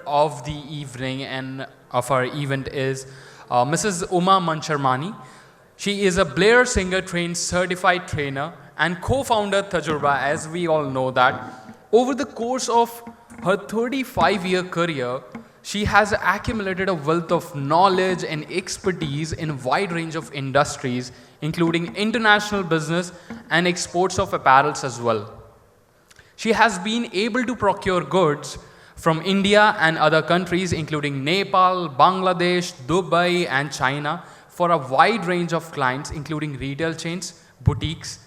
of the evening and of our event is Mrs. Uma Mansharamani. She is a Blair Singer trained certified trainer and co-founder Tajurba, as we all know that. Over the course of her 35-year career, she has accumulated a wealth of knowledge and expertise in a wide range of industries, including international business and exports of apparels as well. She has been able to procure goods from India and other countries, including Nepal, Bangladesh, Dubai, and China, for a wide range of clients, including retail chains, boutiques,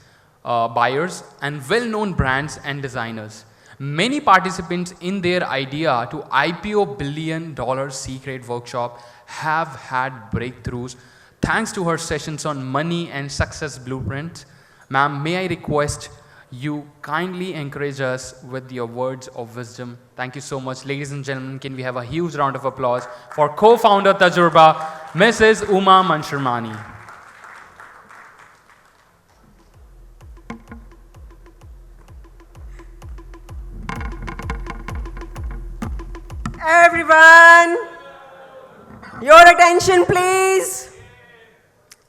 buyers, and well-known brands and designers. Many participants in their idea to IPO billion-dollar secret workshop have had breakthroughs thanks to her sessions on money and success blueprints. Ma'am, may I request you kindly encourage us with your words of wisdom. Thank you so much. Ladies and gentlemen, can we have a huge round of applause for co-founder Tajurba, Mrs. Uma Mansharamani. Everyone, your attention please.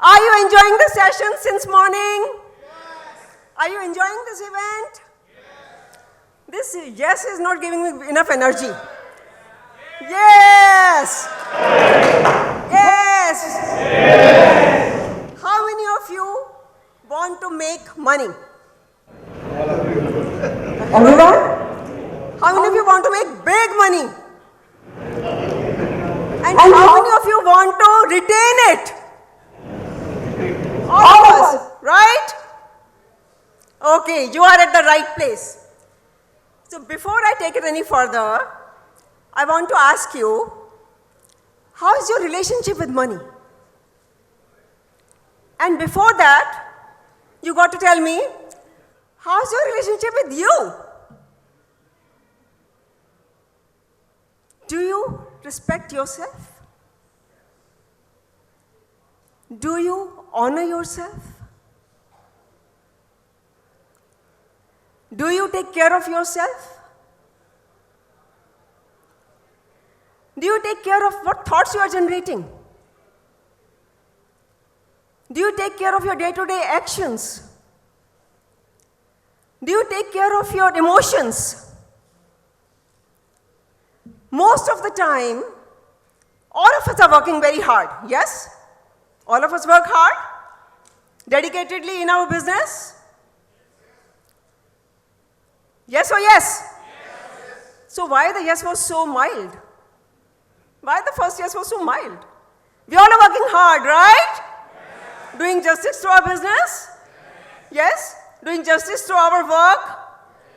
Are you enjoying the session since morning? Yes. Are you enjoying this event? Yes. This yes is not giving me enough energy. Yes. Yes. Yes. How many of you want to make money? Everyone? How many of you want to make big money? And how many of you want to retain it? All of us, right? Okay, you are at the right place. So before I take it any further, I want to ask you, how is your relationship with money? And before that, you got to tell me, how is your relationship with you? Do you respect yourself? Do you honor yourself? Do you take care of yourself? Do you take care of what thoughts you are generating? Do you take care of your day-to-day actions? Do you take care of your emotions? Most of the time, all of us are working very hard, yes? All of us work hard, dedicatedly in our business? Yes or yes? Yes. So why the yes was so mild? Why the first yes was so mild? We all are working hard, right? Yes. Doing justice to our business? Yes. Doing justice to our work?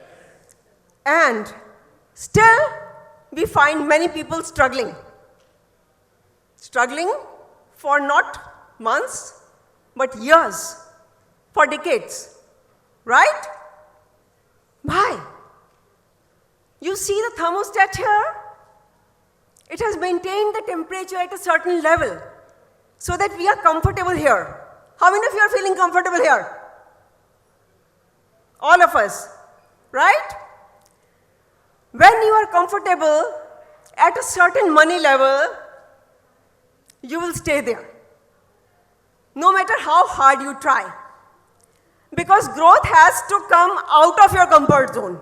Yes. And still, we find many people struggling. Struggling for not months, but years, for decades, right? Why? You see the thermostat here? It has maintained the temperature at a certain level so that we are comfortable here. How many of you are feeling comfortable here? All of us, right? When you are comfortable at a certain money level, you will stay there, no matter how hard you try. Because growth has to come out of your comfort zone.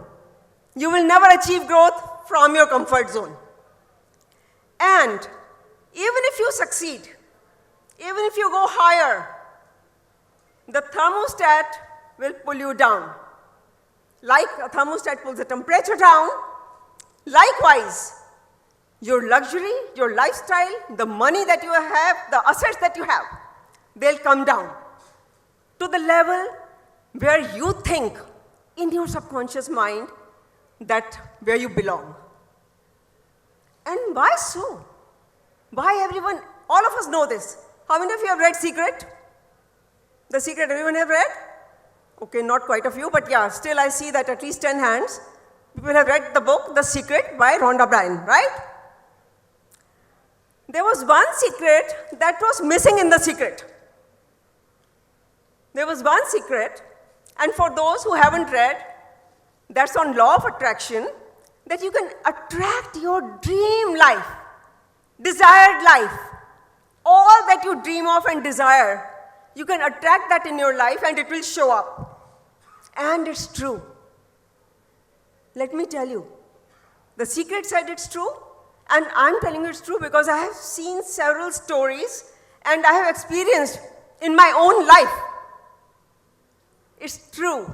You will never achieve growth from your comfort zone. And even if you succeed, even if you go higher, the thermostat will pull you down. Like a thermostat pulls the temperature down, likewise, your luxury, your lifestyle, the money that you have, the assets that you have, they'll come down to the level where you think in your subconscious mind that where you belong. And why so? Why everyone, all of us know this. How many of you have read Secret? The Secret, everyone have read? Okay, not quite a few, but yeah, still I see that at least 10 hands. People have read the book, The Secret by Rhonda Byrne, right? There was one secret that was missing in the secret. There was one secret, and for those who haven't read, that's on law of attraction. that you can attract your dream life, desired life, all that you dream of and desire. You can attract that in your life and it will show up. And it's true. Let me tell you, the secret said it's true, and I'm telling you it's true because I have seen several stories and I have experienced in my own life. It's true.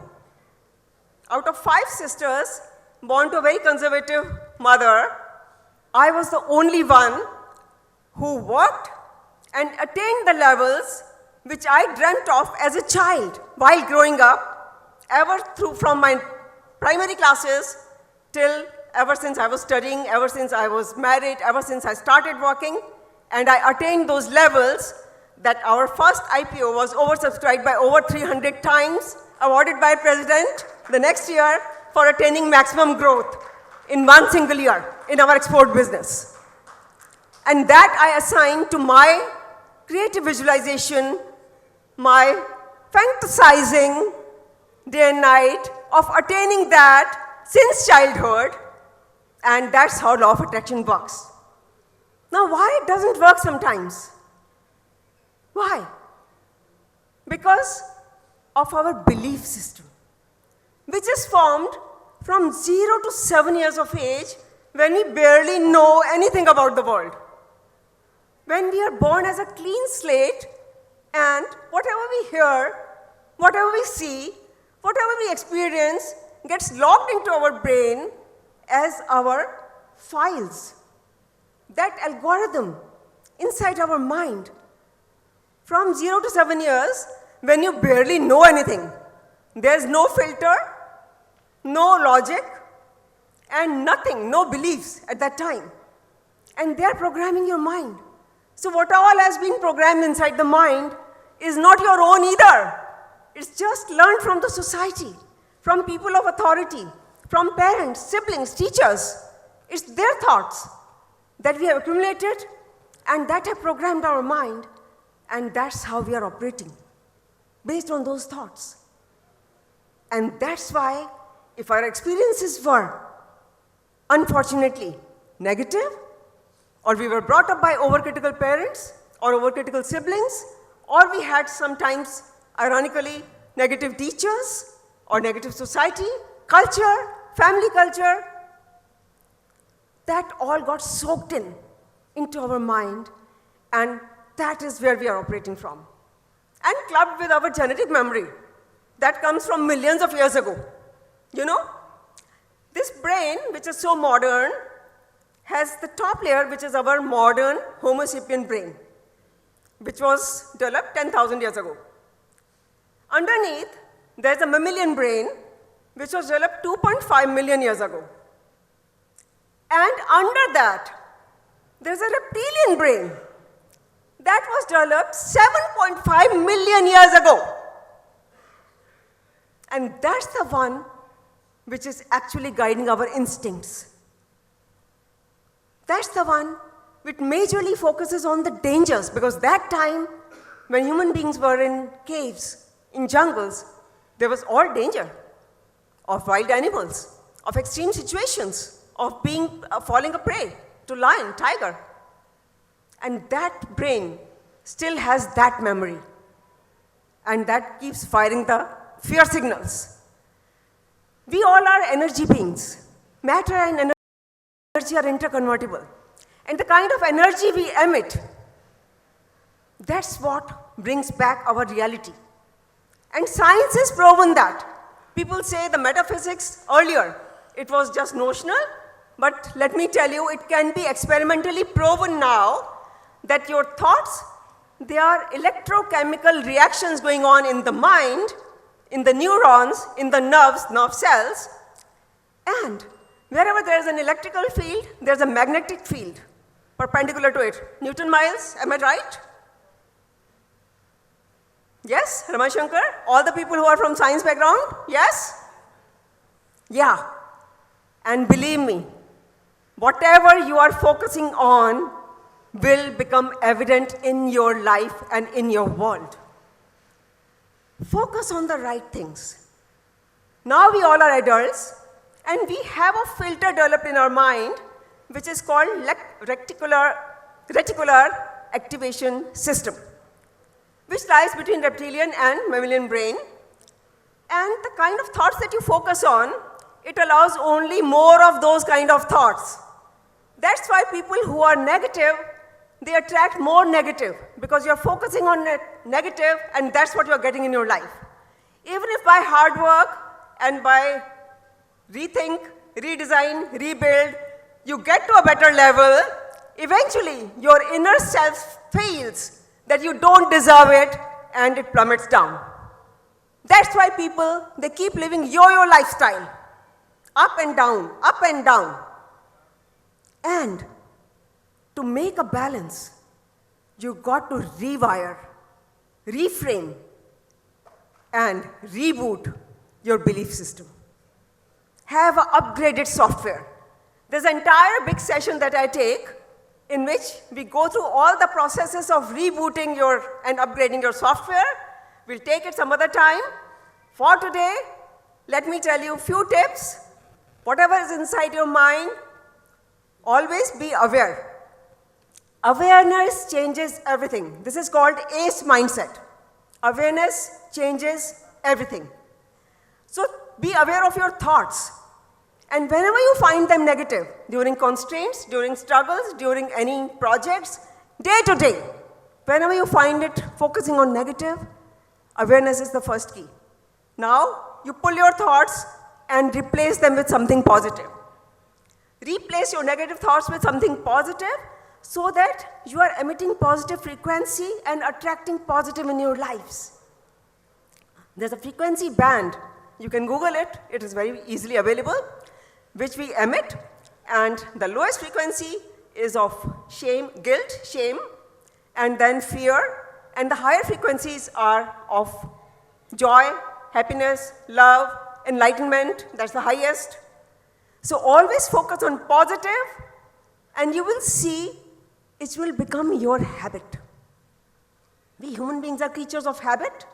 Out of 5 sisters born to a very conservative mother, I was the only one who worked and attained the levels which I dreamt of as a child while growing up, ever through from my primary classes till ever since I was studying, ever since I was married, ever since I started working, and I attained those levels that our first IPO was oversubscribed by over 300 times, awarded by President the next year for attaining maximum growth in one single year in our export business. And that I assign to my creative visualization, my fantasizing day and night of attaining that since childhood, and that's how law of attraction works. Now, why it doesn't work sometimes? Why? Because of our belief system, which is formed from 0 to 7 years of age when we barely know anything about the world. When we are born as a clean slate and whatever we hear, whatever we see, whatever we experience gets logged into our brain as our files. That algorithm inside our mind. From 0 to 7 years, when you barely know anything, there's no filter, no logic, and nothing, no beliefs at that time. And they're programming your mind. So what all has been programmed inside the mind is not your own either. It's just learned from the society, from people of authority, from parents, siblings, teachers. It's their thoughts that we have accumulated and that have programmed our mind, and that's how we are operating, based on those thoughts. And that's why, if our experiences were, unfortunately, negative, or we were brought up by overcritical parents or overcritical siblings, or we had sometimes, ironically, negative teachers or negative society, culture, family culture, that all got soaked into our mind, and that is where we are operating from. And clubbed with our genetic memory that comes from millions of years ago. You know, this brain, which is so modern, has the top layer, which is our modern Homo sapien brain, which was developed 10,000 years ago. Underneath, there's a mammalian brain, which was developed 2.5 million years ago. And under that, there's a reptilian brain that was developed 7.5 million years ago. And that's the one which is actually guiding our instincts. That's the one which majorly focuses on the dangers, because that time, when human beings were in caves, in jungles, there was all danger of wild animals, of extreme situations, of falling a prey to lion, tiger. And that brain still has that memory. And that keeps firing the fear signals. We all are energy beings. Matter and energy are interconvertible. And the kind of energy we emit, that's what brings back our reality. And science has proven that. People say the metaphysics earlier, it was just notional, but let me tell you, it can be experimentally proven now that your thoughts, they are electrochemical reactions going on in the mind, in the neurons, in the nerve cells, and wherever there is an electrical field, there's a magnetic field perpendicular to it. Newton miles, am I right? Yes, Ramashankar? All the people who are from science background? Yes? Yeah. And believe me, whatever you are focusing on will become evident in your life and in your world. Focus on the right things. Now we all are adults, And we have a filter developed in our mind which is called reticular activation system, which lies between reptilian and mammalian brain. And the kind of thoughts that you focus on, it allows only more of those kind of thoughts. That's why people who are negative, they attract more negative, because you're focusing on negative and that's what you're getting in your life. Even if by hard work and by rethink, redesign, rebuild, you get to a better level, eventually your inner self feels that you don't deserve it and it plummets down. That's why people, they keep living yo-yo lifestyle, up and down, up and down. And to make a balance, you've got to rewire, reframe, and reboot your belief system. Have an upgraded software. There's an entire big session that I take in which we go through all the processes of rebooting and upgrading your software. We'll take it some other time. For today, let me tell you a few tips. Whatever is inside your mind, always be aware. Awareness changes everything. This is called ACE mindset. Awareness changes everything. So be aware of your thoughts. And whenever you find them negative, during constraints, during struggles, during any projects, day to day, whenever you find it focusing on negative, awareness is the first key. Now, you pull your thoughts and replace them with something positive. Replace your negative thoughts with something positive so that you are emitting positive frequency and attracting positive in your lives. There's a frequency band. You can Google it. It is very easily available, which we emit. And the lowest frequency is of shame, guilt, shame, and then fear. And the higher frequencies are of joy, happiness, love, enlightenment. That's the highest. So always focus on positive, and you will see it will become your habit. We human beings are creatures of habit.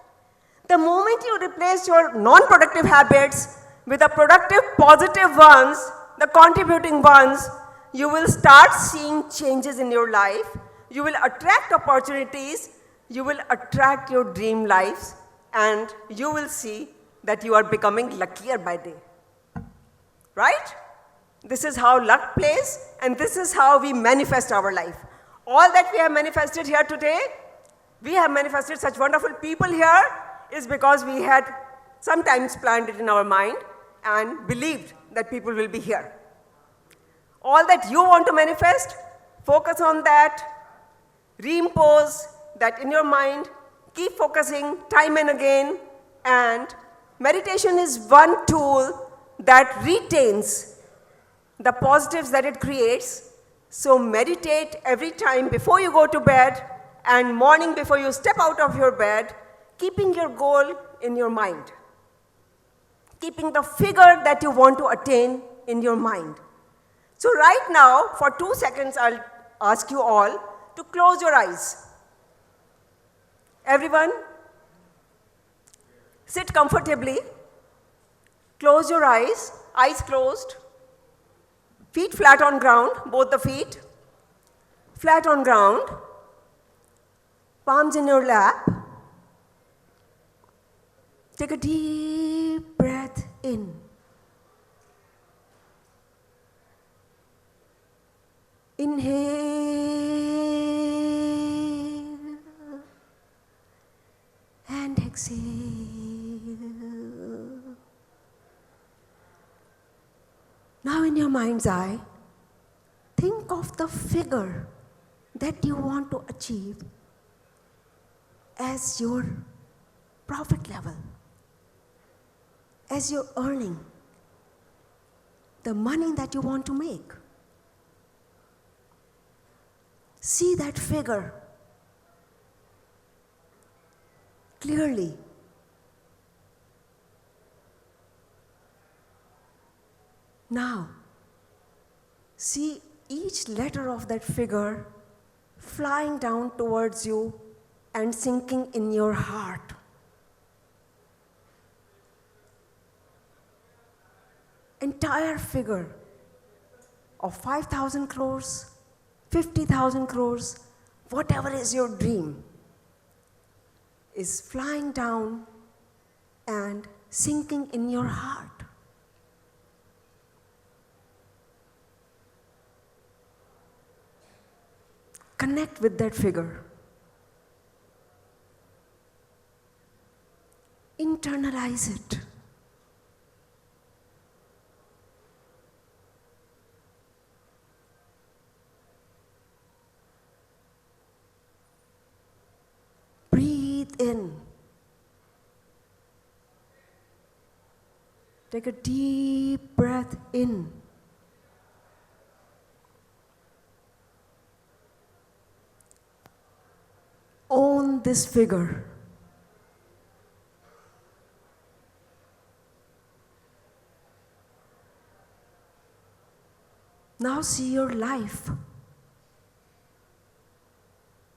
The moment you replace your non-productive habits with the productive, positive ones, the contributing ones, you will start seeing changes in your life. You will attract opportunities. You will attract your dream lives, and you will see that you are becoming luckier by day. Right? This is how luck plays, and this is how we manifest our life. All that we have manifested here today, we have manifested such wonderful people here, is because we had sometimes planned it in our mind and believed that people will be here. All that you want to manifest, focus on that, reimpose that in your mind, keep focusing time and again, and meditation is one tool that retains the positives that it creates. So meditate every time before you go to bed and morning before you step out of your bed, keeping your goal in your mind, keeping the figure that you want to attain in your mind. So right now, for 2 seconds, I'll ask you all to close your eyes. Everyone, sit comfortably, close your eyes closed, feet flat on ground, both the feet, flat on ground, palms in your lap. Take a deep breath in. Inhale and exhale. Now in your mind's eye, think of the figure that you want to achieve as your profit level, as your earning, the money that you want to make. See that figure clearly. Now, see each letter of that figure flying down towards you and sinking in your heart. Entire entire figure of 5,000 crores, 50,000 crores, whatever is your dream, is flying down and sinking in your heart. Connect with that figure. Internalize it. Breathe in. Take a deep breath in. Own this figure. Now see your life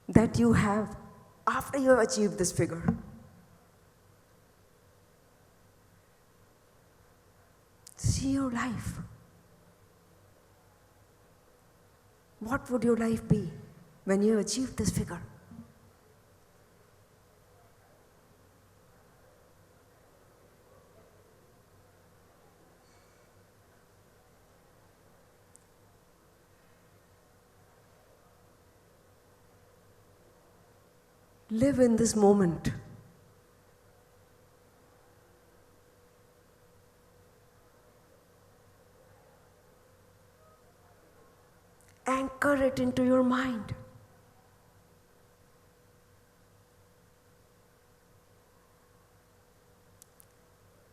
that you have after you have achieved this figure. See your life. What would your life be when you have achieved this figure? Live in this moment. Anchor it into your mind.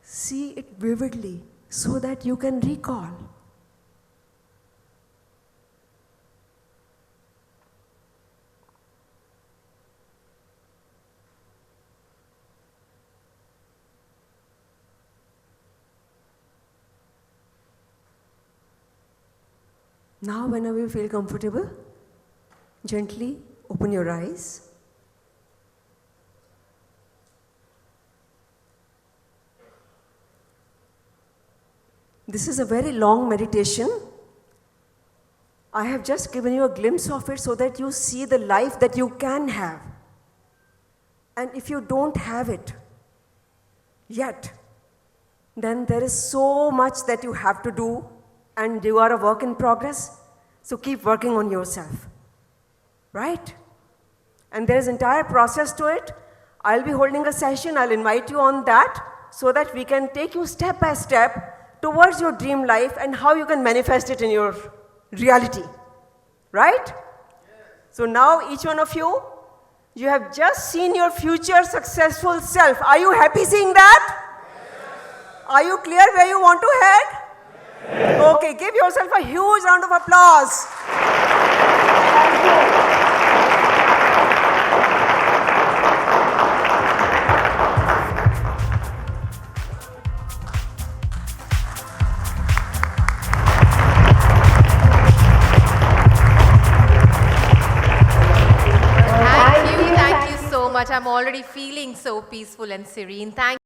See it vividly so that you can recall. Now, whenever you feel comfortable, gently open your eyes. This is a very long meditation. I have just given you a glimpse of it so that you see the life that you can have. And if you don't have it yet, then there is so much that you have to do, and you are a work in progress, so keep working on yourself, right? And there is entire process to it. I'll be holding a session, I'll invite you on that, so that we can take you step by step towards your dream life and how you can manifest it in your reality, right? Yes. So now each one of you, you have just seen your future successful self. Are you happy seeing that? Yes. Are you clear where you want to head? Okay, give yourself a huge round of applause. Thank you. Thank you so much. I'm already feeling so peaceful and serene. Thank